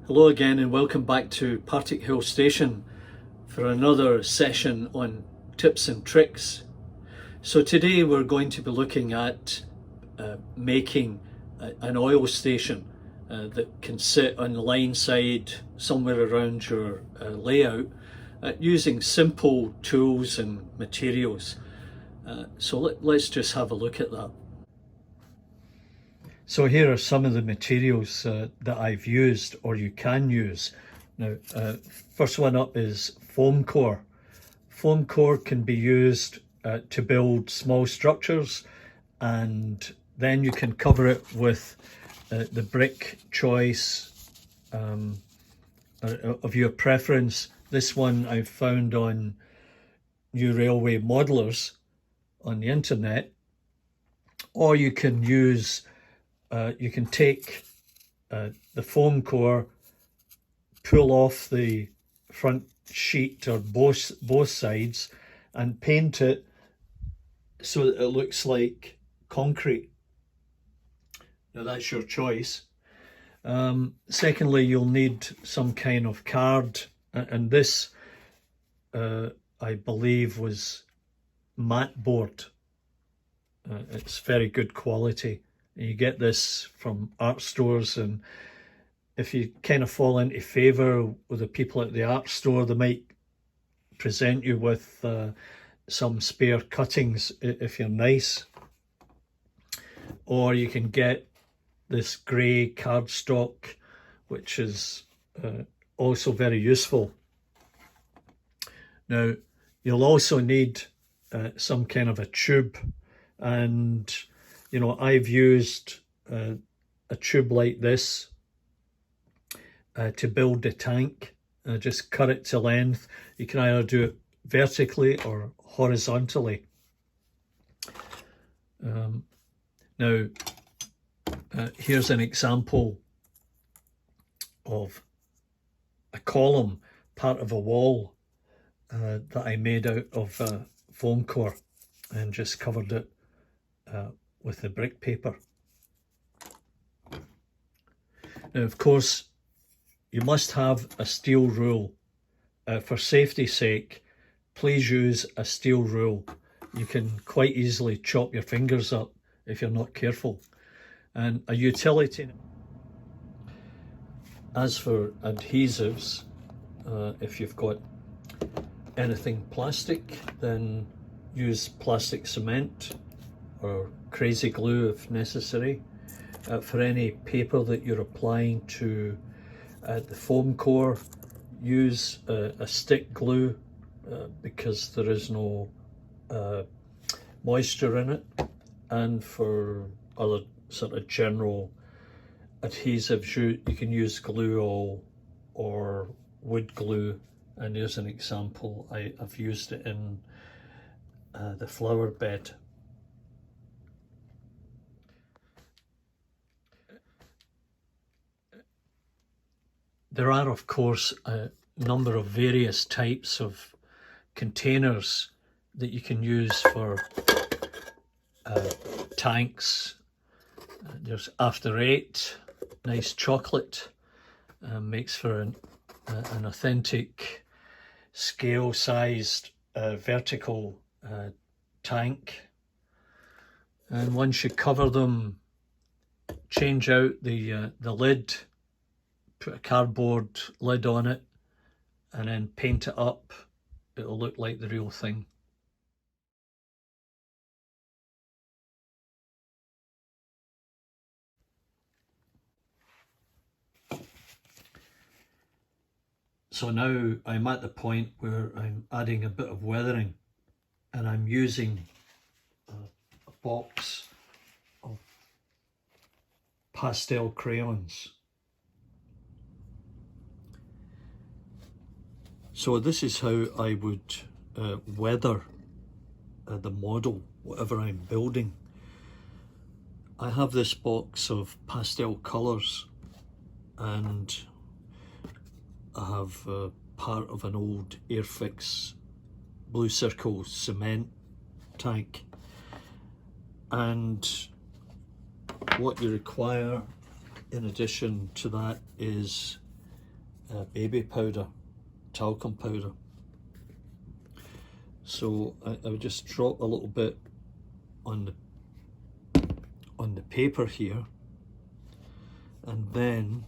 Hello again and welcome back to Partick Hill Station for another session on tips and tricks. So today we're going to be looking at making an oil station that can sit on the line side somewhere around your layout using simple tools and materials. So let's just have a look at that. So here are some of the materials that I've used or you can use. Now, first one up is foam core. Foam core can be used to build small structures, and then you can cover it with the brick choice of your preference. This one I found on New Railway Modelers on the internet, or you can use you can take the foam core, pull off the front sheet or both sides and paint it so that it looks like concrete. Now that's your choice. Secondly, you'll need some kind of card, and this I believe was mat board. It's very good quality. You get this from art stores, and if you kind of fall into favour with the people at the art store, they might present you with some spare cuttings if you're nice. Or you can get this grey cardstock, which is also very useful. Now, you'll also need some kind of a tube, and you know, I've used a tube like this to build the tank. Just cut it to length. You can either do it vertically or horizontally. Now, here's an example of a column, part of a wall that I made out of foam core and just covered it with the brick paper. Now, of course, you must have a steel rule. For safety's sake, please use a steel rule. You can quite easily chop your fingers up if you're not careful. And a utility. As for adhesives, if you've got anything plastic, then use plastic cement or crazy glue if necessary. For any paper that you're applying to the foam core, use a stick glue because there is no moisture in it. And for other sort of general adhesives, you can use glue or wood glue, and here's an example. I've used it in the flower bed. There are, of course, a number of various types of containers that you can use for tanks. There's After Eight, nice chocolate, makes for an authentic scale-sized vertical tank. And once you cover them, change out the lid, put a cardboard lid on it, and then paint it up. It'll look like the real thing. So now I'm at the point where I'm adding a bit of weathering, and I'm using a box of pastel crayons. So this is how I would weather the model, whatever I'm building. I have this box of pastel colours, and I have part of an old Airfix Blue Circle cement tank, and what you require in addition to that is baby powder, talcum powder. So I would just drop a little bit on the paper here, and then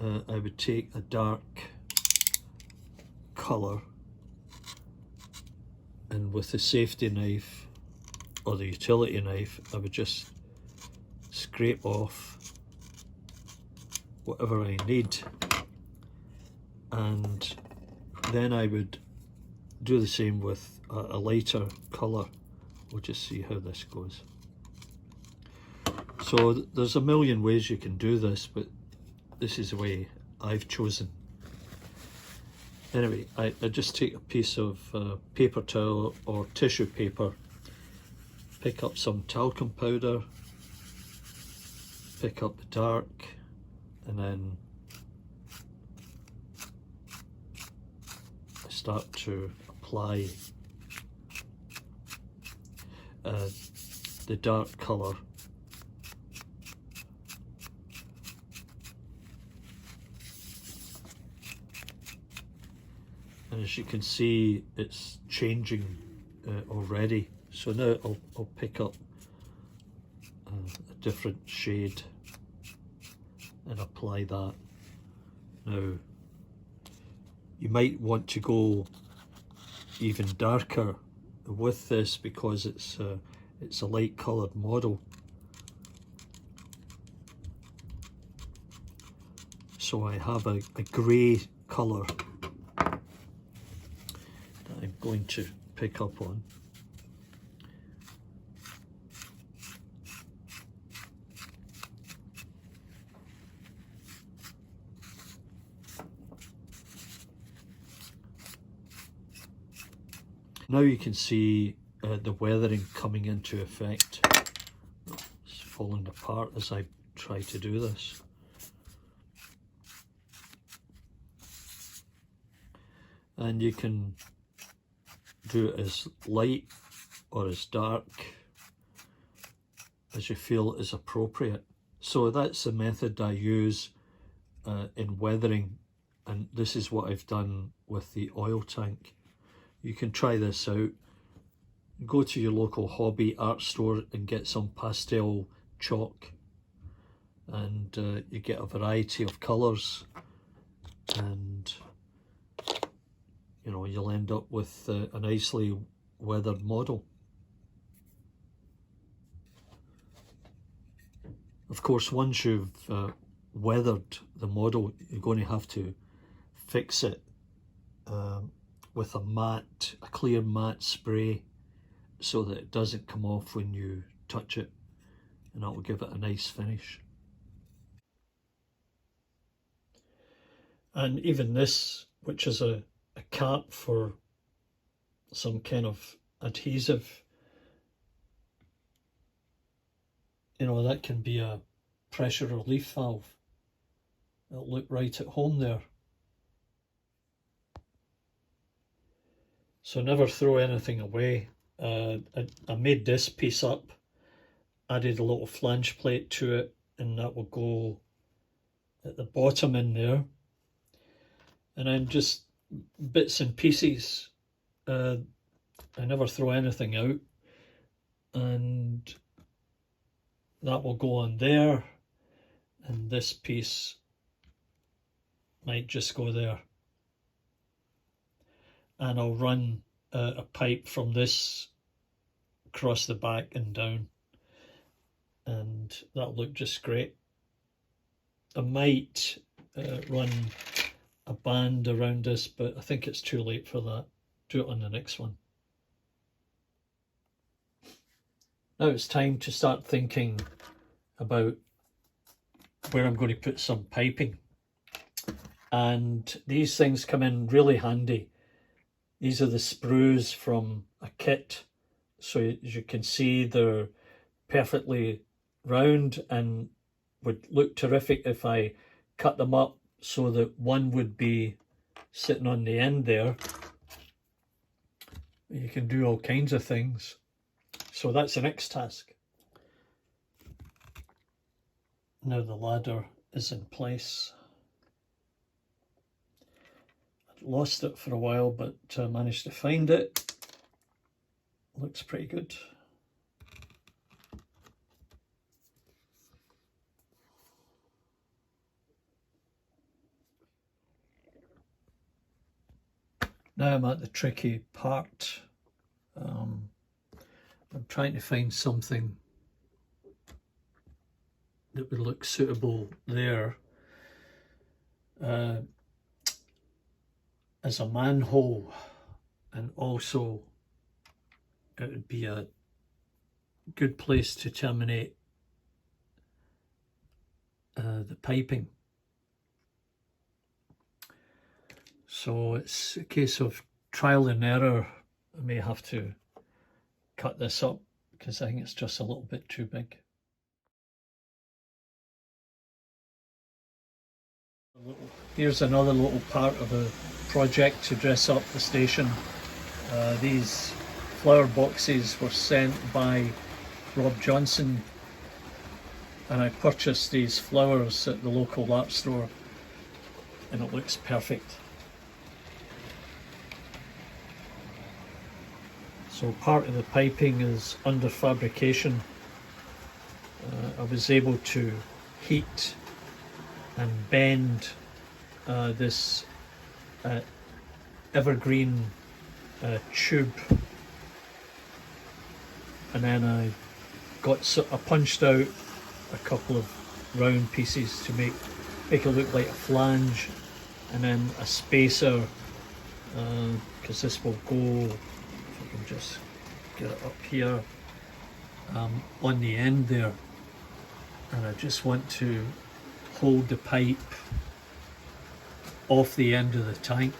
I would take a dark colour, and with the safety knife or the utility knife I would just scrape off whatever I need, and then I would do the same with a lighter colour. We'll just see how this goes. So there's a million ways you can do this, but this is the way I've chosen. Anyway, I just take a piece of paper towel or tissue paper, pick up some talcum powder, pick up the dark, and then I start to apply the dark colour. And as you can see, it's changing already. So now I'll pick up a different shade and apply that. Now, you might want to go even darker with this because it's a light coloured model. So I have a grey colour that I'm going to pick up on. Now you can see the weathering coming into effect. It's falling apart as I try to do this. And you can do it as light or as dark as you feel is appropriate. So that's the method I use in weathering, and this is what I've done with the oil tank. You can try this out. Go to your local hobby art store and get some pastel chalk, and you get a variety of colours, and you know, you'll end up with a nicely weathered model. Of course, once you've weathered the model, you're going to have to fix it with a clear matte spray, so that it doesn't come off when you touch it, and that will give it a nice finish. And even this, which is a cap for some kind of adhesive, you know, that can be a pressure relief valve. It'll look right at home there. So never throw anything away. I made this piece up, added a little flange plate to it, and that will go at the bottom in there. And then just bits and pieces. I never throw anything out, and that will go on there, and this piece might just go there. And I'll run a pipe from this across the back and down, and that'll look just great. I might run a band around this, but I think it's too late for that. Do it on the next one. Now it's time to start thinking about where I'm going to put some piping, and these things come in really handy. These are the sprues from a kit, so as you can see, they're perfectly round and would look terrific if I cut them up so that one would be sitting on the end there. You can do all kinds of things. So that's the next task. Now the ladder is in place. lost it for a while, but managed to find it. Looks pretty good. Now I'm at the tricky part. I'm trying to find something that would look suitable there as a manhole, and also it would be a good place to terminate the piping. So it's a case of trial and error. I may have to cut this up because I think it's just a little bit too big. Here's another little part of the project to dress up the station. These flower boxes were sent by Rob Johnson, and I purchased these flowers at the local art store, and it looks perfect. So part of the piping is under fabrication. I was able to heat and bend this evergreen tube, and then I punched out a couple of round pieces to make it look like a flange, and then a spacer, because this will go, if I can just get it up here, on the end there, and I just want to hold the pipe off the end of the tank.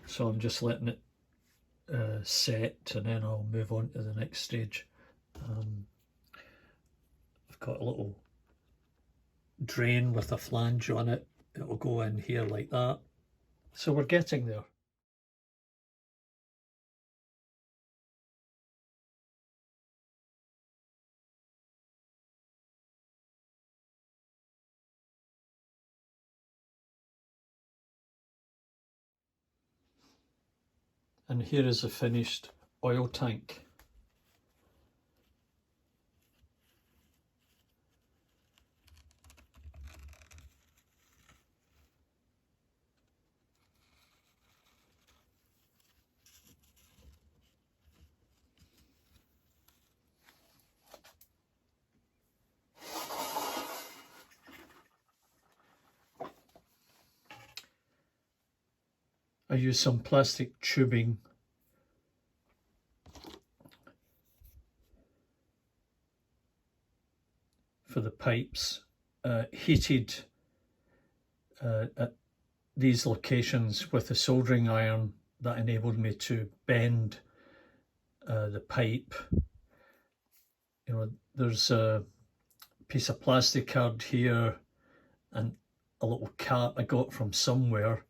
So I'm just letting it set, and then I'll move on to the next stage. I've got a little drain with a flange on it. It will go in here like that. So we're getting there. And here is a finished oil tank. I use some plastic tubing for the pipes, heated at these locations with a soldering iron that enabled me to bend the pipe. You know, there's a piece of plastic card here and a little cap I got from somewhere.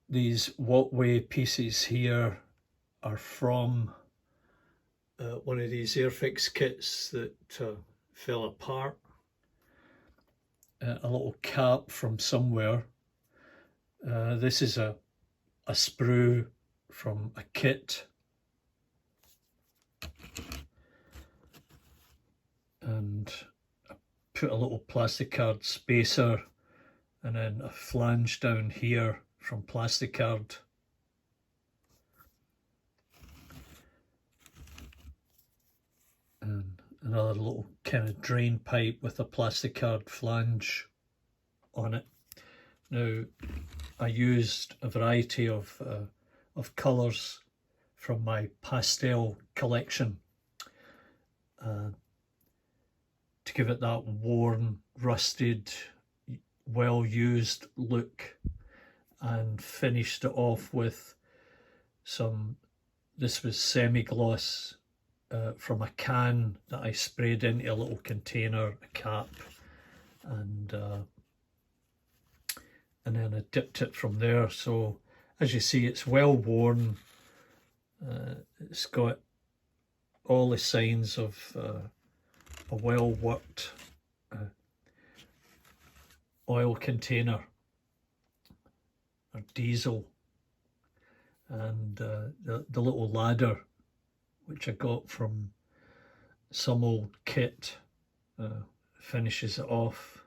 These walkway pieces here are from one of these Airfix kits that fell apart. A little cap from somewhere. This is a sprue from a kit. And I put a little plastic card spacer and then a flange down here from plastic card. And another little kind of drain pipe with a plastic card flange on it. Now, I used a variety of colours from my pastel collection to give it that worn, rusted, well-used look, and finished it off with some, this was semi-gloss from a can that I sprayed into a little container, a cap, and then I dipped it from there. So as you see, it's well worn. It's got all the signs of a well worked oil container or diesel, and the little ladder which I got from some old kit finishes it off.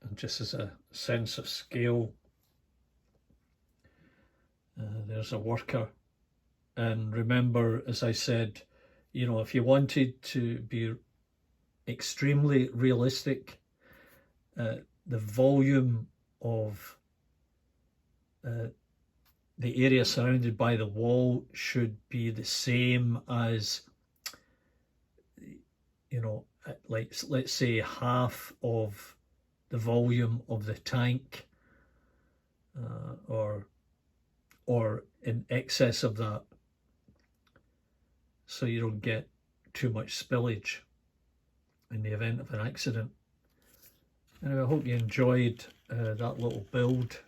And just as a sense of scale, there's a worker. And remember, as I said, you know, if you wanted to be extremely realistic, the volume of the area surrounded by the wall should be the same as, you know, like let's say half of the volume of the tank, or in excess of that, so you don't get too much spillage in the event of an accident. Anyway, I hope you enjoyed that little build.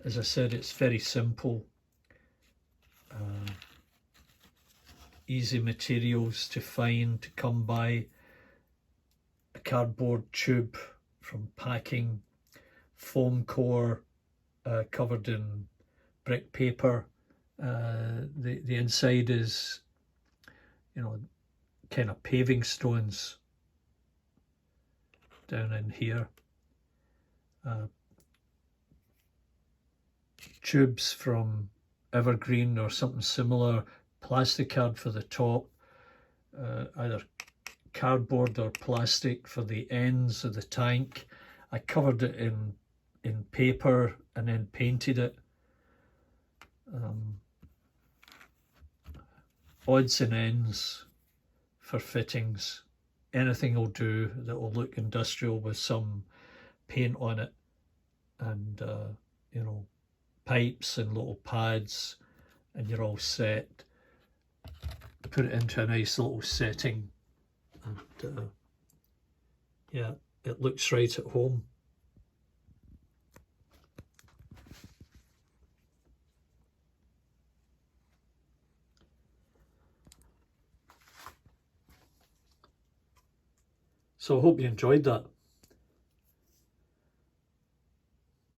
As I said, it's very simple, easy materials to find, to come by. A cardboard tube from packing, foam core covered in brick paper. The inside is, you know, kind of paving stones down in here. Tubes from evergreen or something similar, plasticard for the top, either cardboard or plastic for the ends of the tank. I covered it in paper and then painted it. Odds and ends for fittings. Anything will do that will look industrial with some paint on it, and you know, pipes and little pads, and you're all set. Put it into a nice little setting, and yeah, it looks right at home. So I hope you enjoyed that.